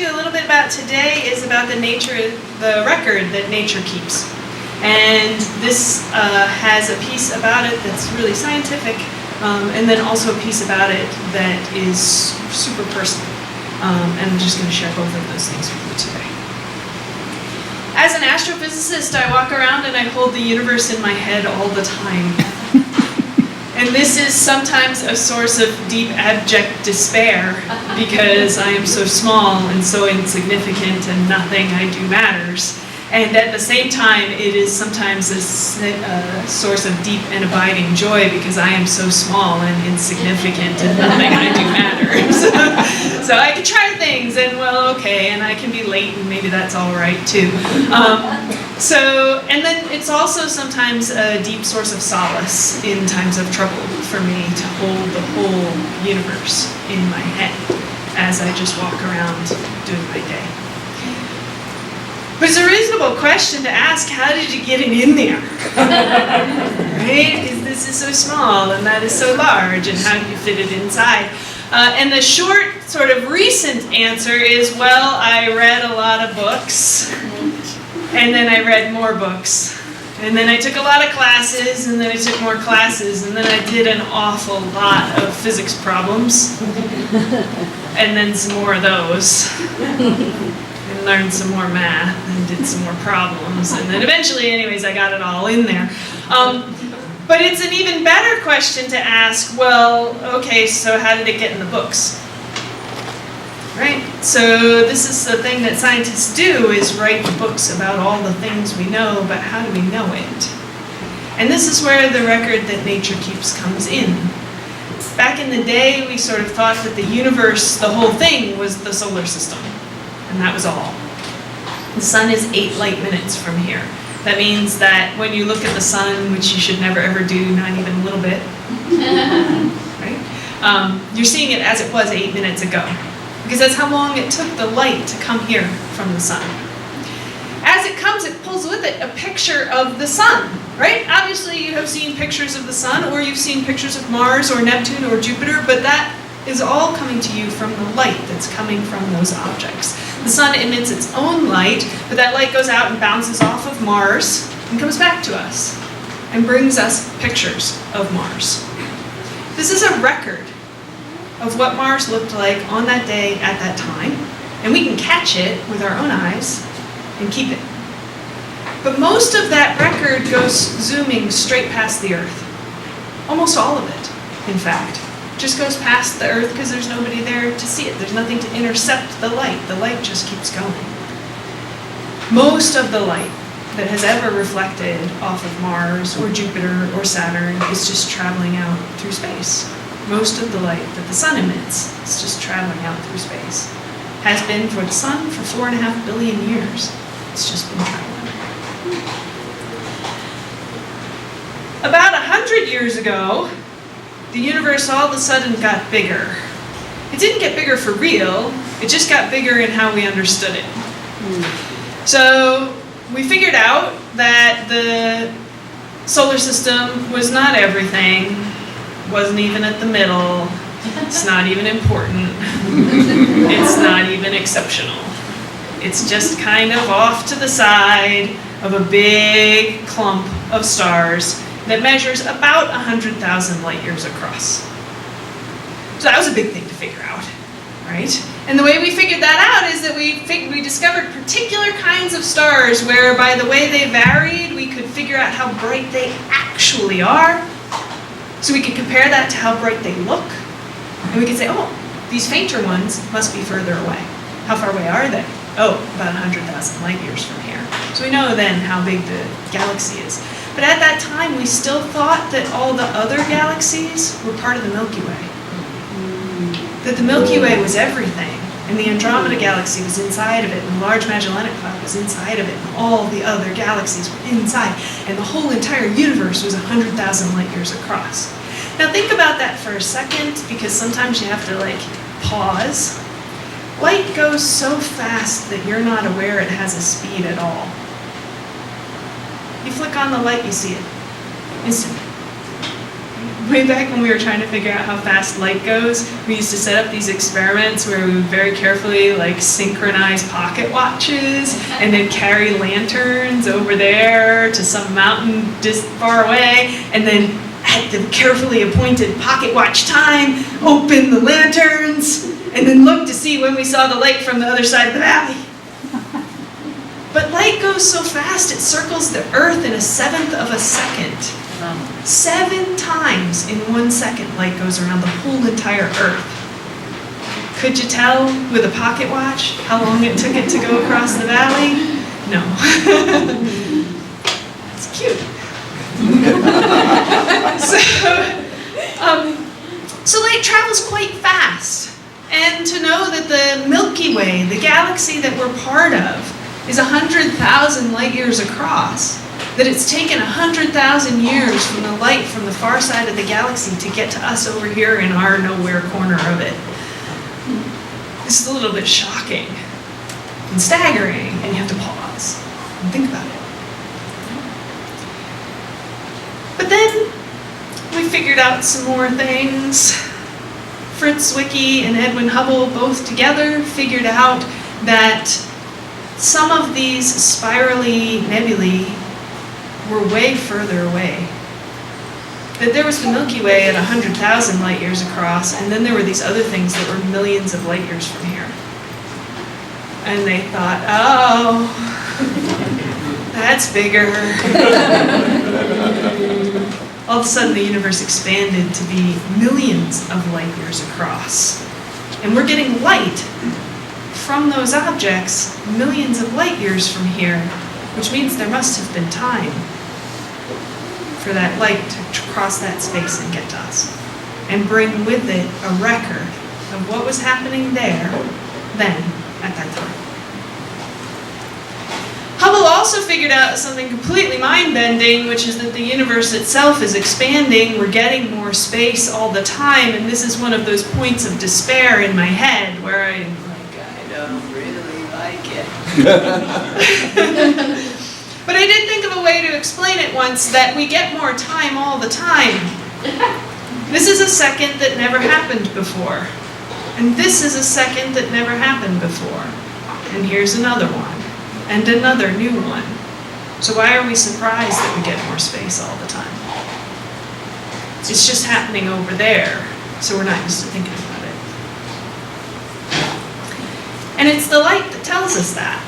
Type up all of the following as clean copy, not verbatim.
you a little bit about today is about the record that nature keeps. And this has a piece about it that's really scientific, and then also a piece about it that is super personal. And I'm just going to share both of those things with you today. As an astrophysicist, I walk around and I hold the universe in my head all the time. And this is sometimes a source of deep, abject despair because I am so small and so insignificant and nothing I do matters. And at the same time, it is sometimes a source of deep and abiding joy because I am so small and insignificant and nothing I do matters. So I can try things and, well, okay, and I can be late and maybe that's all right too. And then it's also sometimes a deep source of solace in times of trouble for me to hold the whole universe in my head as I just walk around doing my day. But it's a reasonable question to ask, how did you get it in there? Right? Because this is so small and that is so large, and how do you fit it inside? And the short, sort of recent answer is, well, I read a lot of books, and then I read more books, and then I took a lot of classes, and then I took more classes, and then I did an awful lot of physics problems, and then some more of those. And learned some more math and did some more problems, and then eventually, anyways, I got it all in there. But it's an even better question to ask, well, okay, so how did it get in the books? Right? So this is the thing that scientists do, is write books about all the things we know, but how do we know it? And this is where the record that nature keeps comes in. Back in the day, we sort of thought that the universe, the whole thing, was the solar system. And that was all. The sun is 8 light minutes from here. That means that when you look at the sun, which you should never ever do, not even a little bit, right? You're seeing it as it was 8 minutes ago. Because that's how long it took the light to come here from the sun. As it comes, it pulls with it a picture of the sun, right? Obviously you have seen pictures of the sun, or you've seen pictures of Mars or Neptune or Jupiter, but that is all coming to you from the light that's coming from those objects. The sun emits its own light, but that light goes out and bounces off of Mars and comes back to us and brings us pictures of Mars. This is a record of what Mars looked like on that day at that time, and we can catch it with our own eyes and keep it. But most of that record goes zooming straight past the Earth. Almost all of it, in fact. Just goes past the Earth because there's nobody there to see it. There's nothing to intercept the light. The light just keeps going. Most of the light that has ever reflected off of Mars or Jupiter or Saturn is just traveling out through space. Most of the light that the sun emits is just traveling out through space. Has been for the sun for 4.5 billion years. It's just been traveling. About 100 years ago, the universe all of a sudden got bigger. It didn't get bigger for real, it just got bigger in how we understood it. So we figured out that the solar system was not everything, wasn't even at the middle, it's not even important, it's not even exceptional. It's just kind of off to the side of a big clump of stars that measures about 100,000 light years across. So that was a big thing to figure out, right? And the way we figured that out is that we discovered particular kinds of stars where, by the way they varied, we could figure out how bright they actually are. So we could compare that to how bright they look. And we could say, oh, these fainter ones must be further away. How far away are they? Oh, about 100,000 light years from here. So we know then how big the galaxy is. But at that time, we still thought that all the other galaxies were part of the Milky Way. That the Milky Way was everything, and the Andromeda galaxy was inside of it, and the Large Magellanic Cloud was inside of it, and all the other galaxies were inside, and the whole entire universe was 100,000 light years across. Now think about that for a second, because sometimes you have to pause. Light goes so fast that you're not aware it has a speed at all. You flick on the light, you see it instantly. way back when we were trying to figure out how fast light goes, we used to set up these experiments where we would very carefully like synchronize pocket watches and then carry lanterns over there to some mountain just far away, and then at the carefully appointed pocket watch time, open the lanterns, and then look to see when we saw the light from the other side of the valley. But light goes so fast, it circles the Earth in 1/7 of a second. 7 times in 1 second, light goes around the whole entire Earth. Could you tell with a pocket watch how long it took it to go across the valley? No. It's cute. So light travels quite fast. And to know that the Milky Way, the galaxy that we're part of, is 100,000 light years across, that it's taken 100,000 years from the light from the far side of the galaxy to get to us over here in our nowhere corner of it. This is a little bit shocking and staggering, and you have to pause and think about it. But then we figured out some more things. Fritz Zwicky and Edwin Hubble both together figured out that some of these spirally nebulae were way further away. That there was the Milky Way at 100,000 light years across, and then there were these other things that were millions of light years from here. And they thought, oh, that's bigger. All of a sudden the universe expanded to be millions of light years across. And we're getting light from those objects millions of light years from here, which means there must have been time for that light to cross that space and get to us, and bring with it a record of what was happening there, then, at that time. Hubble also figured out something completely mind-bending, which is that the universe itself is expanding. We're getting more space all the time, and this is one of those points of despair in my head where I don't really like it. But I did think of a way to explain it once, that we get more time all the time. This is a second that never happened before. And this is a second that never happened before. And here's another one. And another new one. So why are we surprised that we get more space all the time? It's just happening over there, so we're not used to thinking about it. And it's the light that tells us that.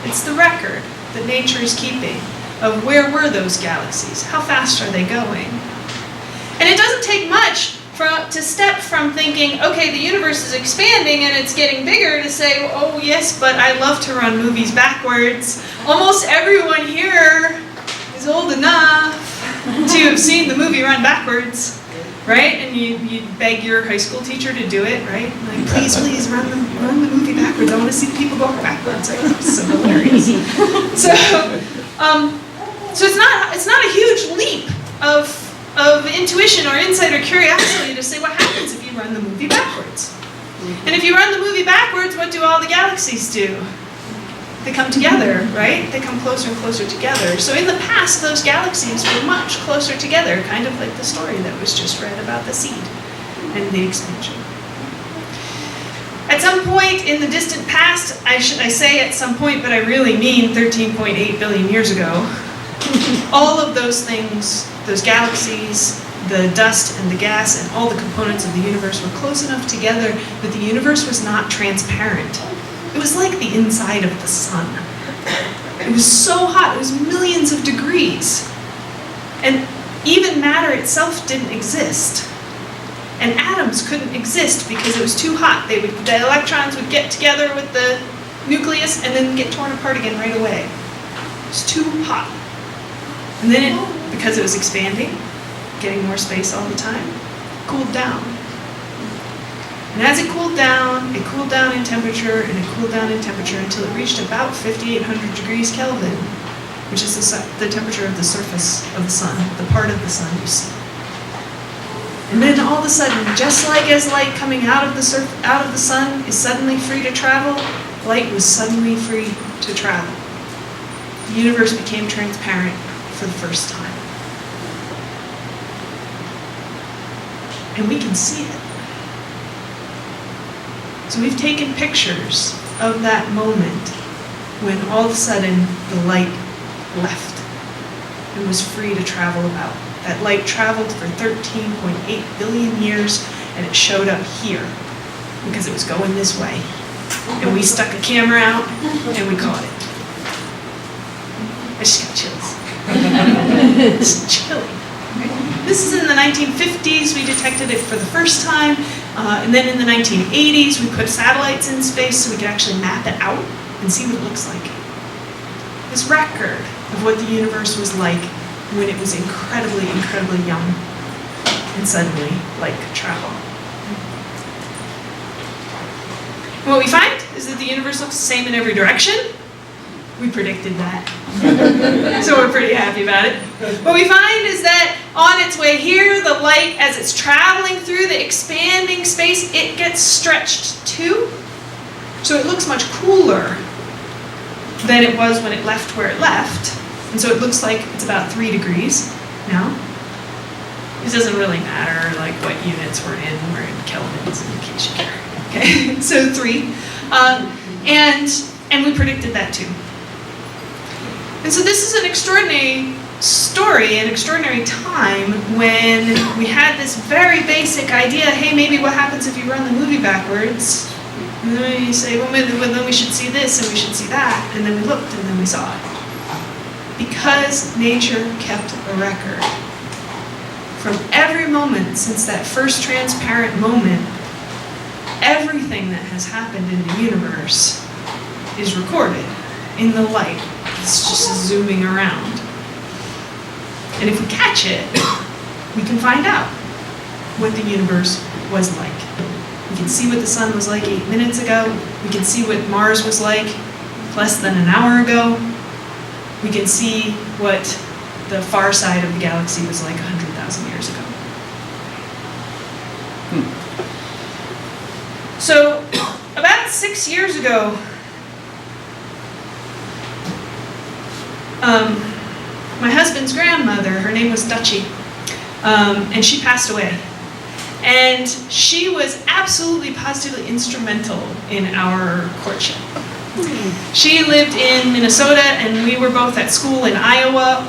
It's the record that nature is keeping of where were those galaxies, how fast are they going. And it doesn't take much to step from thinking, okay, the universe is expanding and it's getting bigger, to say, oh yes, but I love to run movies backwards. Almost everyone here is old enough to have seen the movie Run Backwards, right? And you beg your high school teacher to do it, right? Like, please run the movie backwards. I want to see people go backwards. Like, it's so hilarious. So it's not a huge leap of intuition or insight or curiosity to say what happens if you run the movie backwards. And if you run the movie backwards, what do all the galaxies do? They come together, right? They come closer and closer together. So in the past, those galaxies were much closer together, kind of like the story that was just read about the seed and the expansion. At some point in the distant past, I say at some point, but I really mean 13.8 billion years ago, all of those things, those galaxies, the dust and the gas and all the components of the universe were close enough together that the universe was not transparent. It was like the inside of the sun. It was so hot, it was millions of degrees. And even matter itself didn't exist. And atoms couldn't exist because it was too hot. The electrons would get together with the nucleus and then get torn apart again right away. It was too hot. And then because it was expanding, getting more space all the time, cooled down. And as it cooled down in temperature, and it cooled down in temperature until it reached about 5,800 degrees Kelvin, which is the temperature of the surface of the sun, the part of the sun you see. And then all of a sudden, just like as light coming out of the sun is suddenly free to travel, light was suddenly free to travel. The universe became transparent for the first time. and we can see it. So we've taken pictures of that moment when all of a sudden the light left and was free to travel about. That light traveled for 13.8 billion years, and it showed up here because it was going this way. And we stuck a camera out and we caught it. I just got chills. It's chilly. This is in the 1950s. We detected it for the first time. And then in the 1980s, we put satellites in space so we could actually map it out and see what it looks like. This record of what the universe was like when it was incredibly, incredibly young and suddenly light could travel. And what we find is that the universe looks the same in every direction. We predicted that. So we're pretty happy about it. What we find is that on its way here, the light, as it's traveling through the expanding space, it gets stretched too. So it looks much cooler than it was when it left where it left. And so it looks like it's about 3 degrees now. It doesn't really matter like what units we're in kelvins in case you care. Okay, so 3. And we predicted that too. And so this is an extraordinary story, an extraordinary time when we had this very basic idea, hey, maybe what happens if you run the movie backwards? And then you say, well, then we should see this and we should see that. And then we looked and then we saw it. Because nature kept a record. From every moment since that first transparent moment, everything that has happened in the universe is recorded in the light. It's just zooming around. And if we catch it, we can find out what the universe was like. We can see what the sun was like 8 minutes ago. We can see what Mars was like less than an hour ago. We can see what the far side of the galaxy was like 100,000 years ago. So, about 6 years ago, my husband's grandmother, her name was Dutchie, and she passed away. And she was absolutely, positively instrumental in our courtship. She lived in Minnesota, and we were both at school in Iowa.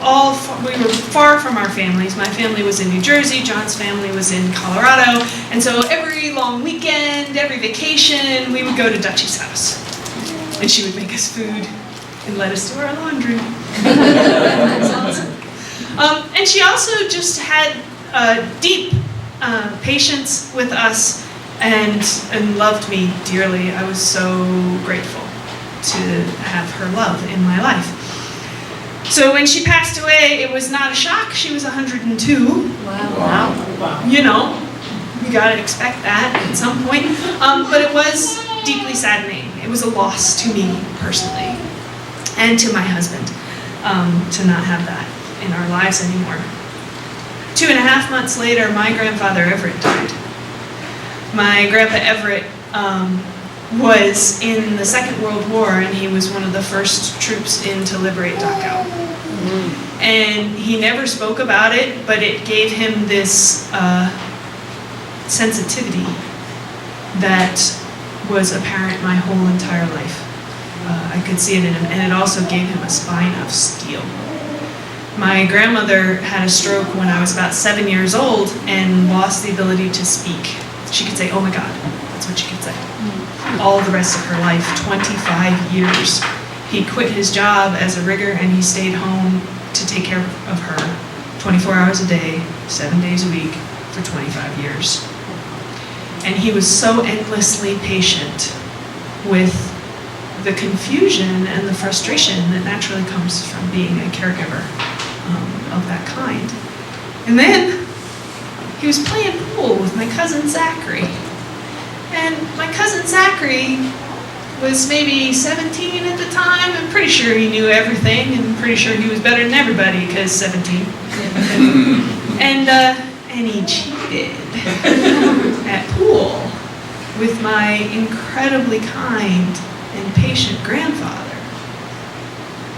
We were far from our families. My family was in New Jersey, John's family was in Colorado, and so every long weekend, every vacation, we would go to Dutchie's house. And she would make us food and let us do our laundry. That's awesome. And she also just had deep patience with us and loved me dearly. I was so grateful to have her love in my life. So when she passed away, it was not a shock. She was 102. Wow. You know, you gotta expect that at some point. But it was deeply saddening. It was a loss to me personally and to my husband to not have that in our lives anymore. 2.5 months later, my grandfather Everett died. My grandpa Everett was in the Second World War, and he was one of the first troops in to liberate Dachau. And he never spoke about it, but it gave him this sensitivity that was apparent my whole entire life. I could see it in him, and it also gave him a spine of steel. My grandmother had a stroke when I was about 7 years old and lost the ability to speak. She could say, "Oh my God," that's what she could say. All the rest of her life, 25 years. He quit his job as a rigger and he stayed home to take care of her 24 hours a day, 7 days a week for 25 years. And he was so endlessly patient with the confusion and the frustration that naturally comes from being a caregiver of that kind. And then he was playing pool with my cousin Zachary. And my cousin Zachary was maybe 17 at the time. I'm pretty sure he knew everything and pretty sure he was better than everybody because 17. And he cheated at pool with my incredibly kind and patient grandfather,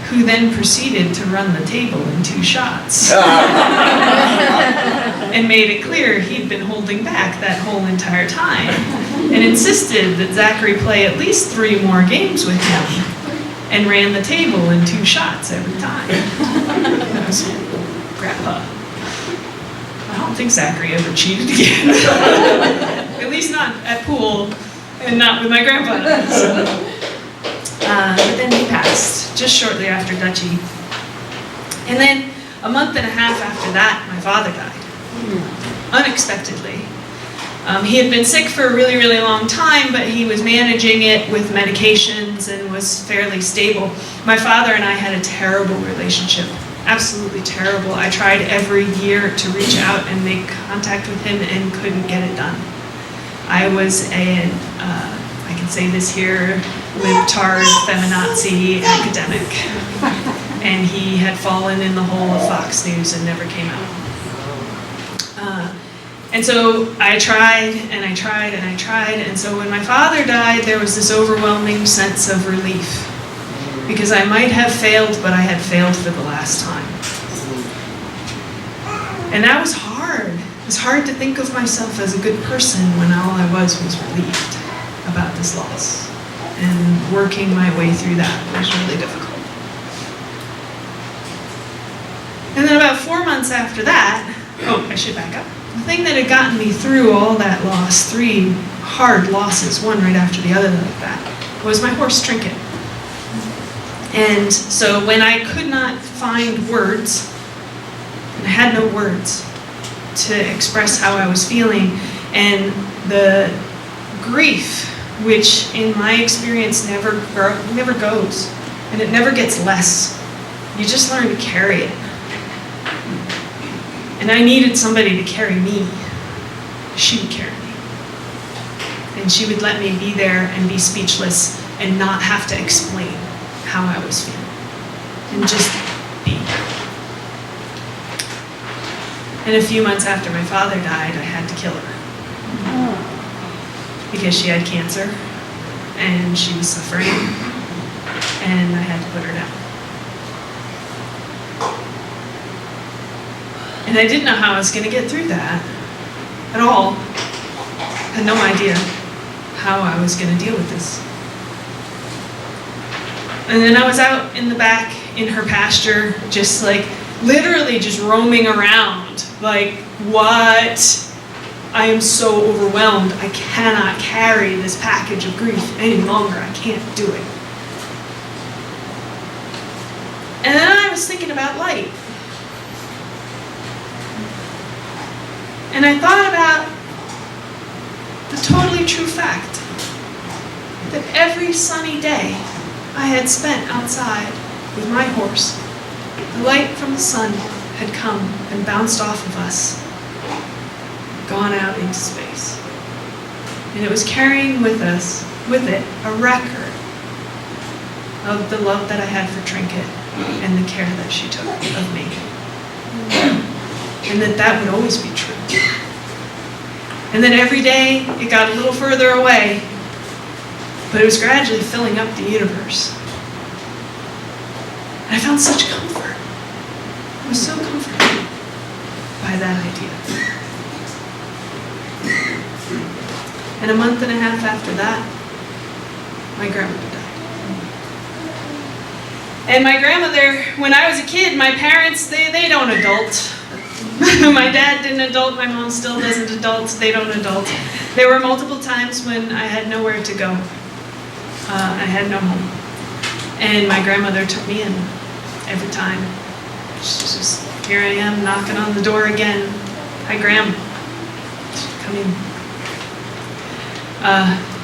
who then proceeded to run the table in 2 shots. and made it clear he'd been holding back that whole entire time, and insisted that Zachary play at least 3 more games with him, and ran the table in 2 shots every time. That was Grandpa. I don't think Zachary ever cheated again. At least not at pool, and not with my grandpa. So. But then he passed, just shortly after Dutchie. And then a month and a half after that, my father died, unexpectedly. He had been sick for a really, really long time, but he was managing it with medications and was fairly stable. My father and I had a terrible relationship, absolutely terrible. I tried every year to reach out and make contact with him and couldn't get it done. I was I can say this here, libtard, feminazi academic. And he had fallen in the hole of Fox News and never came out. And so I tried, and I tried, and I tried, and so when my father died, there was this overwhelming sense of relief. Because I might have failed, but I had failed for the last time. And that was hard. It was hard to think of myself as a good person when all I was relieved about this loss. And working my way through that was really difficult. And then about 4 months after that, I should back up. The thing that had gotten me through all that loss, 3 hard losses, one right after the other like that, was my horse Trinket. And so when I could not find words, and I had no words to express how I was feeling, and the grief, which in my experience never goes, and it never gets less. You just learn to carry it. And I needed somebody to carry me. She would carry me. And she would let me be there and be speechless and not have to explain how I was feeling. And just be. And a few months after my father died, I had to kill her. Because she had cancer, and she was suffering, and I had to put her down. And I didn't know how I was going to get through that at all. I had no idea how I was going to deal with this. And then I was out in the back in her pasture, just like literally just roaming around. Like, what? I am so overwhelmed. I cannot carry this package of grief any longer. I can't do it. And then I was thinking about light. And I thought about the totally true fact that every sunny day I had spent outside with my horse, the light from the sun had come and bounced off of us, gone out into space. And it was carrying with it, a record of the love that I had for Trinket and the care that she took of me. And that would always be true. And then every day it got a little further away, but it was gradually filling up the universe. And I found such comfort. I was so comforted by that idea. And a month and a half after that, my grandmother died. And my grandmother, when I was a kid, my parents, they don't adult. My dad didn't adult, my mom still doesn't adult, they don't adult. There were multiple times when I had nowhere to go. I had no home. And my grandmother took me in every time. She's just, here I am knocking on the door again. Hi, Grandma. Come in.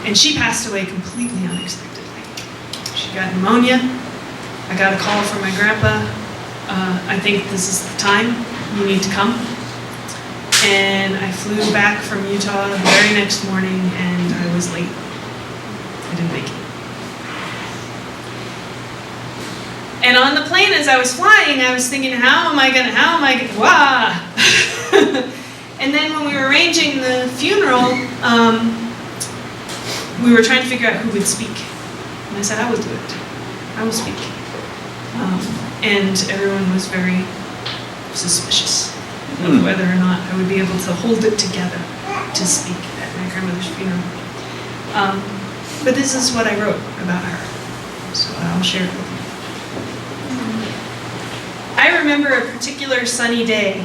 And she passed away completely unexpectedly. She got pneumonia. I got a call from my grandpa. I think this is the time. You need to come. And I flew back from Utah the very next morning, and I was late. I didn't make it. And on the plane as I was flying, I was thinking, how am I gonna, wah! And then when we were arranging the funeral, we were trying to figure out who would speak. And I said, I will do it. I will speak. And everyone was very suspicious. of whether or not I would be able to hold it together to speak at my grandmother's funeral. But this is what I wrote about her, so I'll share it with you. I remember a particular sunny day.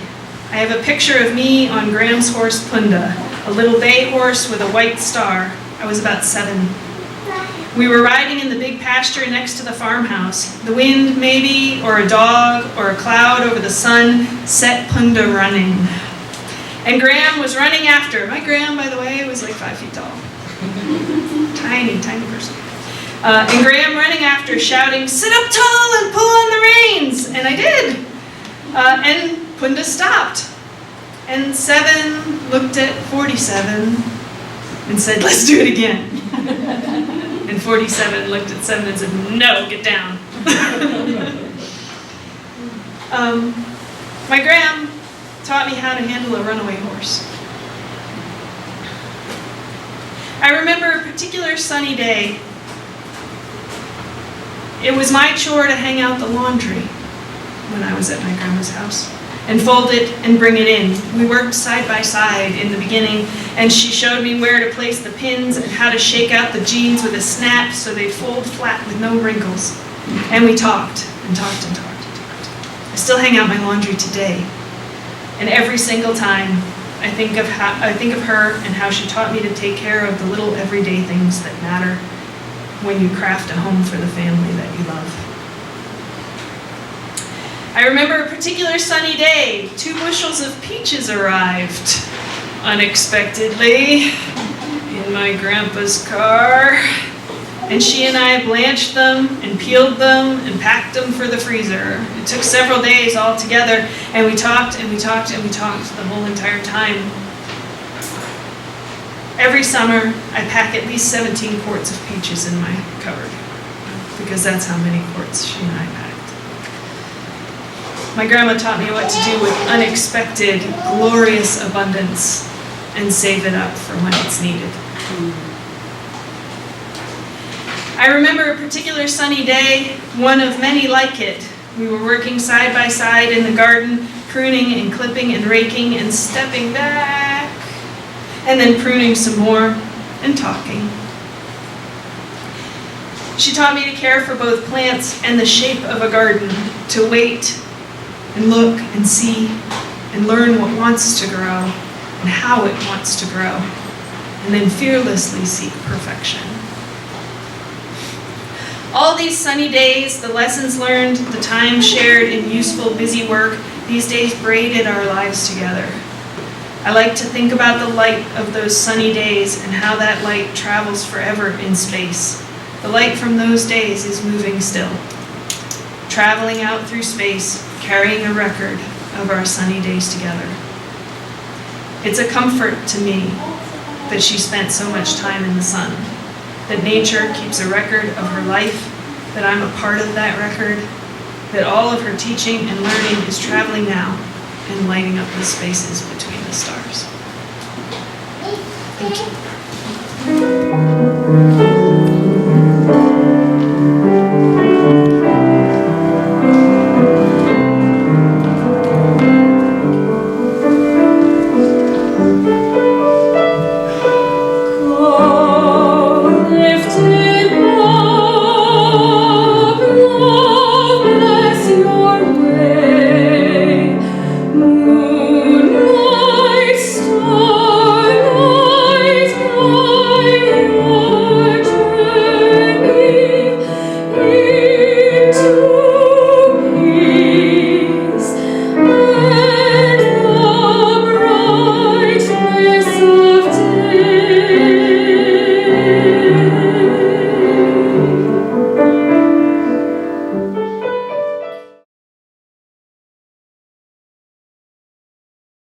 I have a picture of me on Graham's horse Punda, a little bay horse with a white star. I was about 7. We were riding in the big pasture next to the farmhouse. The wind, maybe, or a dog, or a cloud over the sun set Punda running. And Graham was running after. My Graham, by the way, was like 5 feet tall. Tiny, tiny person. And Graham running after, shouting, "Sit up tall and pull on the reins!" And I did. And Punda stopped. And 7 looked at 47 and said, "Let's do it again." And 47 looked at 7 and said, "No, get down." My Graham taught me how to handle a runaway horse. I remember a particular sunny day. It was my chore to hang out the laundry when I was at my grandma's house and fold it and bring it in. We worked side by side in the beginning, and she showed me where to place the pins and how to shake out the jeans with a snap so they'd fold flat with no wrinkles. And we talked and talked and talked and talked. I still hang out my laundry today, and every single time I think of her and how she taught me to take care of the little everyday things that matter when you craft a home for the family that you love. I remember a particular sunny day. 2 bushels of peaches arrived unexpectedly in my grandpa's car, and she and I blanched them and peeled them and packed them for the freezer. It took several days all together, and we talked and we talked and we talked the whole entire time. Every summer, I pack at least 17 quarts of peaches in my cupboard, because that's how many quarts she and I packed. My grandma taught me what to do with unexpected, glorious abundance and save it up for when it's needed. I remember a particular sunny day, one of many like it. We were working side by side in the garden, pruning and clipping and raking and stepping back, and then pruning some more and talking. She taught me to care for both plants and the shape of a garden, to wait and look and see and learn what wants to grow and how it wants to grow, and then fearlessly seek perfection. All these sunny days, the lessons learned, the time shared in useful, busy work, these days braided our lives together. I like to think about the light of those sunny days and how that light travels forever in space. The light from those days is moving still, traveling out through space, carrying a record of our sunny days together. It's a comfort to me that she spent so much time in the sun, that nature keeps a record of her life, that I'm a part of that record, that all of her teaching and learning is traveling now and lighting up the spaces between the stars. Thank you.